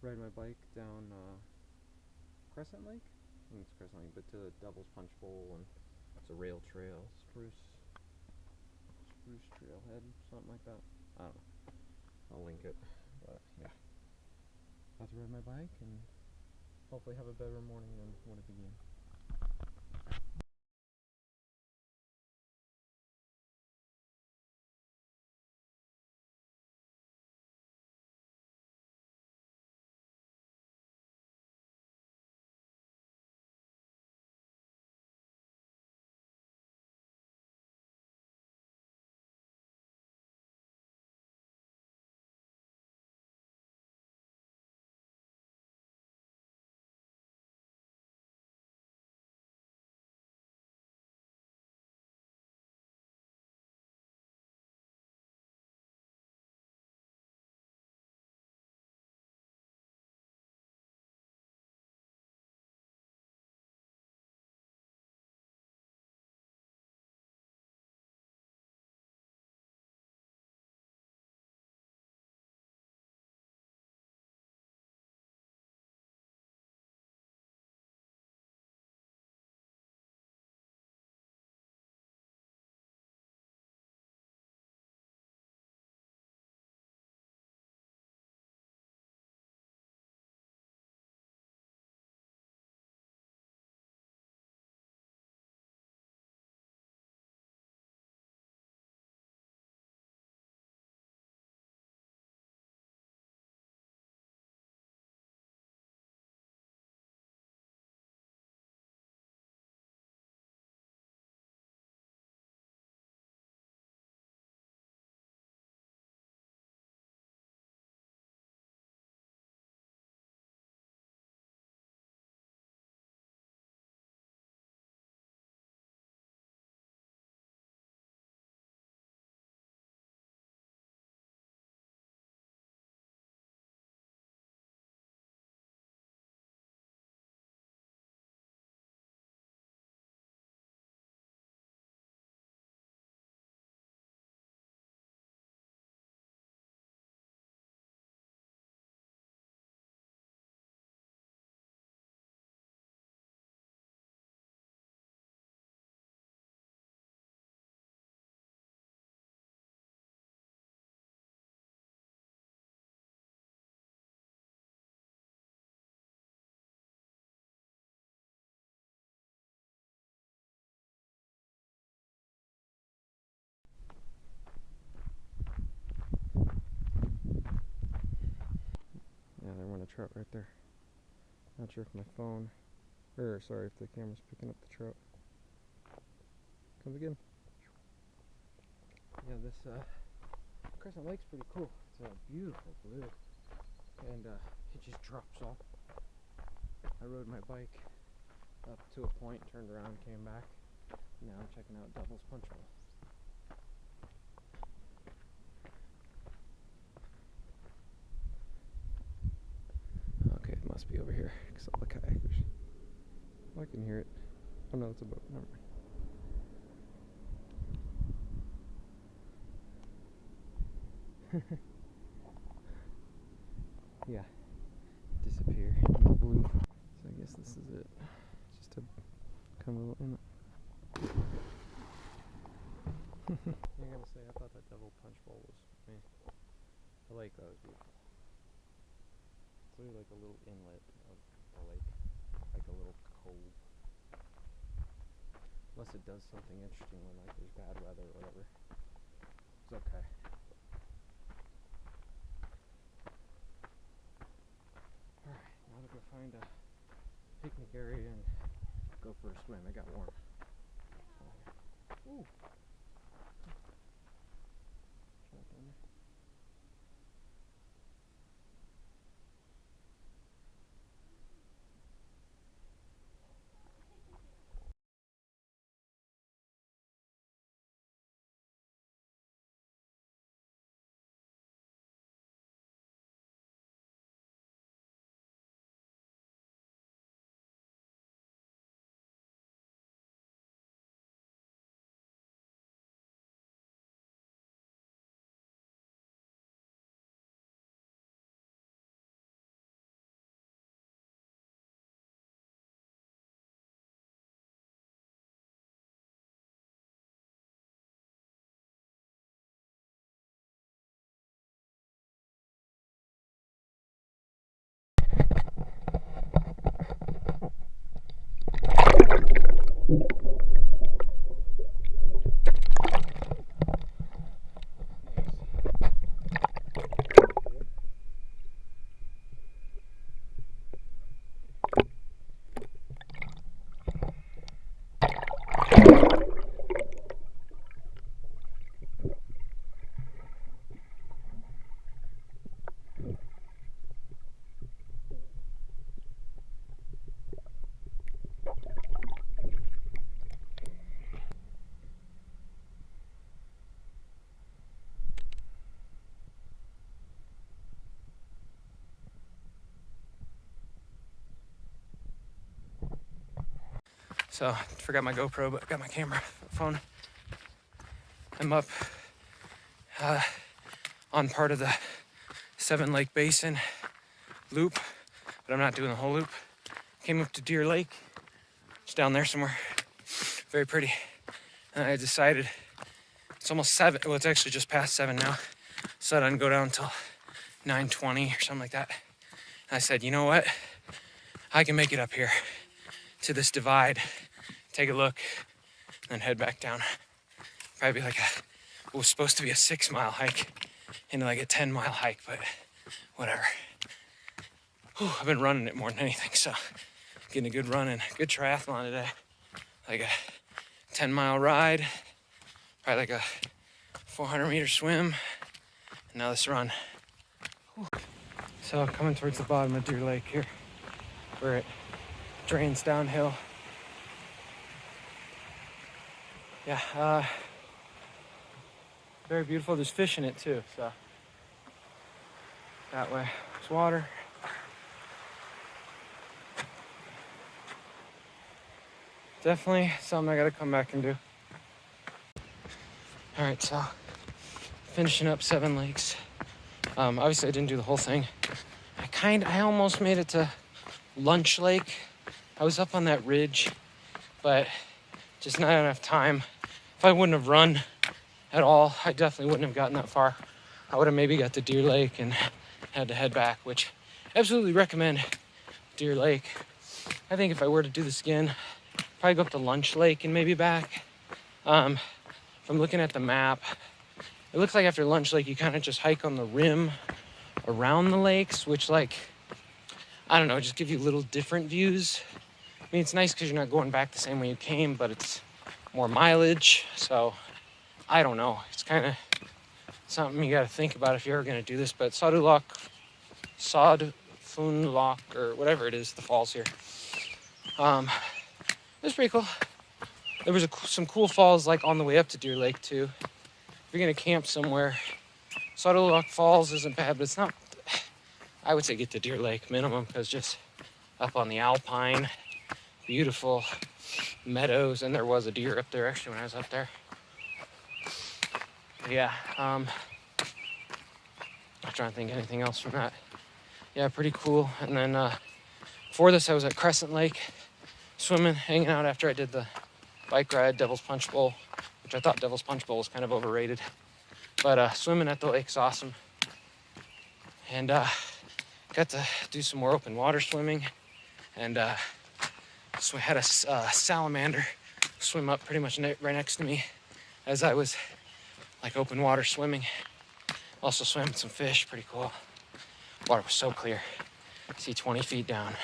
ride my bike down Crescent Lake. I think it's Crescent Lake, but to the Devil's Punch Bowl, and it's a rail trail, Spruce Trailhead, something like that. I don't know. I'll link it. But yeah, about to ride my bike and hopefully have a better morning than when it began. Yeah, there went a trout right there. Not sure if my phone, or sorry, if the camera's picking up the trout. Comes again. Yeah, this Crescent Lake's pretty cool. It's a beautiful blue, and it just drops off. I rode my bike up to a point, turned around, came back. Now I'm checking out Devil's Punch Bowl. Okay, it must be over here because all the kayakers. Oh, I can hear it. Oh no, it's a boat. Never mind. Yeah, disappear in the blue. So I guess this is it. Just to come a little in it. You're gonna say I thought that Devil Punch Bowl was me. The lake though is beautiful. It's literally like a little inlet of the lake, like a little cove. Unless it does something interesting when like there's bad weather or whatever. It's okay. Alright, now to go find a picnic area and go for a swim. It got warm. Ooh. So I forgot my GoPro, but I got my camera phone. I'm up on part of the 7 Lake Basin loop, but I'm not doing the whole loop. Came up to Deer Lake, it's down there somewhere. Very pretty. And I decided it's almost 7. Well, it's actually just past 7 now. So I didn't go down until 9:20 or something like that. And I said, you know what? I can make it up here to this divide, take a look, and then head back down. Probably like what was supposed to be a 6-mile hike into like a 10-mile hike, but whatever. Whew, I've been running it more than anything, so getting a good run in. Good triathlon today. Like a 10-mile ride, probably like a 400-meter swim, and now this run. Whew. So coming towards the bottom of Deer Lake here, where it drains downhill. Yeah, very beautiful. There's fish in it too, so that way there's water. Definitely something I gotta come back and do. All right, so finishing up 7 Lakes. Obviously I didn't do the whole thing. I almost made it to Lunch Lake. I was up on that ridge, but just not enough time. If I wouldn't have run at all, I definitely wouldn't have gotten that far. I would have maybe got to Deer Lake and had to head back, which I absolutely recommend Deer Lake. I think if I were to do this again, probably go up to Lunch Lake and maybe back. From looking at the map, it looks like after Lunch Lake, you kind of just hike on the rim around the lakes, which, like, I don't know, just give you little different views. I mean, it's nice because you're not going back the same way you came, but it's more mileage. So I don't know. It's kind of something you got to think about if you're ever going to do this. But Sodfun Lock, or whatever it is, the falls here. It was pretty cool. There was some cool falls like on the way up to Deer Lake too. If you're going to camp somewhere, Lock Falls isn't bad, but it's not. I would say get to Deer Lake minimum, because just up on the Alpine, beautiful meadows, and there was a deer up there actually when I was up there. But yeah, I'm trying to think of anything else from that. Yeah, pretty cool. And then before this, I was at Crescent Lake, swimming, hanging out after I did the bike ride, Devil's Punch Bowl, which I thought Devil's Punch Bowl was kind of overrated. But swimming at the lake's awesome. And got to do some more open water swimming. And so I had a salamander swim up pretty much right next to me as I was like open water swimming. Also swam with some fish, pretty cool. Water was so clear. See 20 feet down.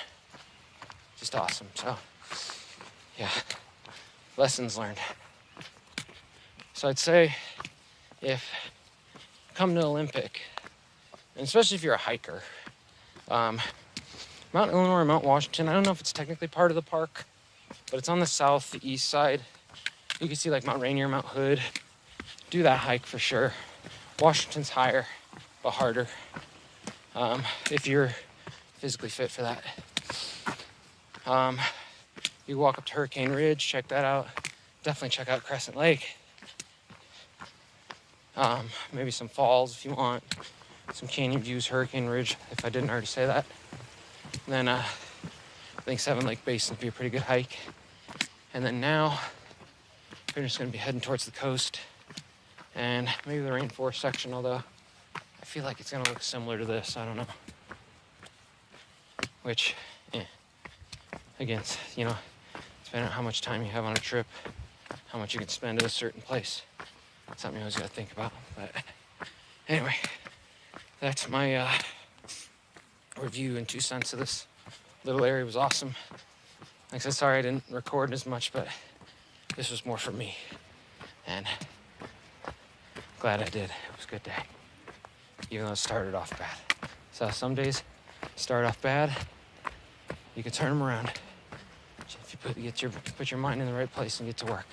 Just awesome. So yeah, lessons learned. So I'd say if come to Olympic, and especially if you're a hiker, Mount Illinois or Mount Washington, I don't know if it's technically part of the park, but it's on the southeast side. You can see like Mount Rainier, Mount Hood. Do that hike for sure. Washington's higher, but harder. If you're physically fit for that. You walk up to Hurricane Ridge, check that out. Definitely check out Crescent Lake. Maybe some falls if you want. Some canyon views, Hurricane Ridge, if I didn't already say that. And then I think 7 Lake Basin would be a pretty good hike. And then now we're just going to be heading towards the coast and maybe the rainforest section, although I feel like it's going to look similar to this. I don't know. Which, again, you know, depending on how much time you have on a trip, how much you can spend at a certain place. It's something you always got to think about. But anyway, that's my review and 2 cents of this little area. Was awesome. Like I said, sorry I didn't record as much, but this was more for me. And glad I did. It was a good day. Even though it started off bad. So some days start off bad, you can turn them around. If you put your mind in the right place and get to work.